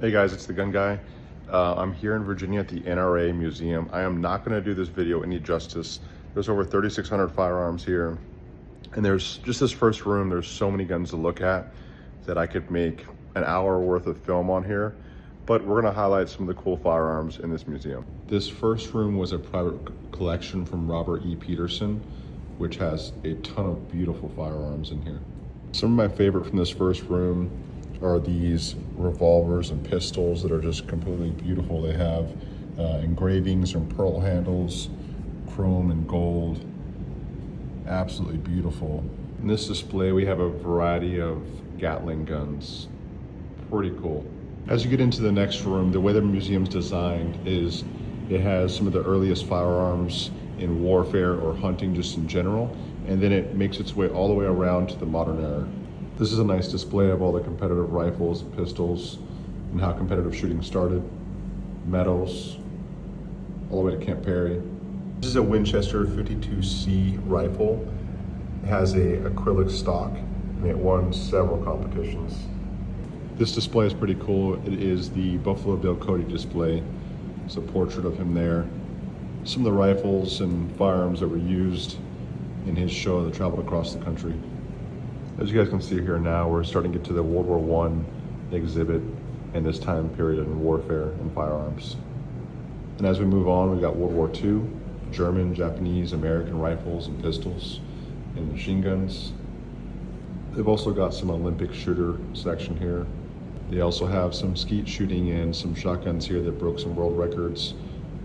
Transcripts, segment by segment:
Hey guys, it's the Gun Guy. I'm here in Virginia at the NRA Museum. I am not going to do this video any justice. There's over 3,600 firearms here. And there's just this first room, there's so many guns to look at that I could make an hour worth of film on here. But we're going to highlight some of the cool firearms in this museum. This first room was a private collection from Robert E. Peterson, which has a ton of beautiful firearms in here. Some of my favorite from this first room are these revolvers and pistols that are just completely beautiful. They have engravings and pearl handles, chrome and gold. Absolutely beautiful. In this display, we have a variety of Gatling guns. Pretty cool. As you get into the next room, the way the museum's designed is it has some of the earliest firearms in warfare or hunting just in general, and then it makes its way all the way around to the modern era. This is a nice display of all the competitive rifles, pistols, and how competitive shooting started. Medals, all the way to Camp Perry. This is a Winchester 52C rifle. It has a acrylic stock, and it won several competitions. This display is pretty cool. It is the Buffalo Bill Cody display. It's a portrait of him there. Some of the rifles and firearms that were used in his show that traveled across the country. As you guys can see here now, we're starting to get to the World War I exhibit and this time period in warfare and firearms. And as we move on, we've got World War II, German, Japanese, American rifles and pistols and machine guns. They've also got some Olympic shooter section here. They also have some skeet shooting and some shotguns here that broke some world records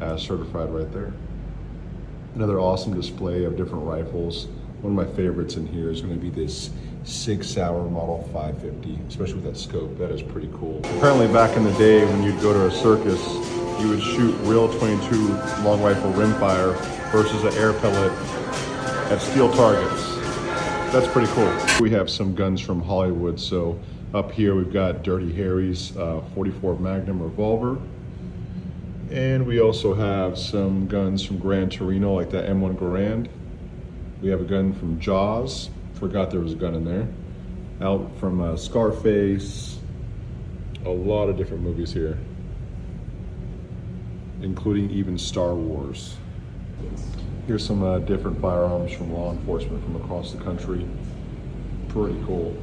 as certified right there. Another awesome display of different rifles. One of my favorites in here is going to be this Sig Sauer Model 550, especially with that scope. That is pretty cool. Apparently back in the day when you'd go to a circus, you would shoot real 22 long rifle rimfire versus an air pellet at steel targets. That's pretty cool. We have some guns from Hollywood. So up here we've got Dirty Harry's 44 Magnum revolver. And we also have some guns from Gran Torino, like that M1 Garand. We have a gun from Jaws. Forgot there was a gun in there. Out from Scarface. A lot of different movies here, including even Star Wars. Here's some different firearms from law enforcement from across the country. Pretty cool.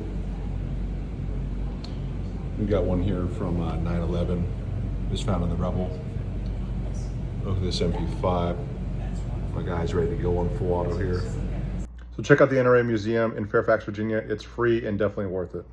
We got one here from 9/11. It was found in the rubble. Look at this MP5. My guy's ready to go on full auto here. So check out the NRA Museum in Fairfax, Virginia. It's free and definitely worth it.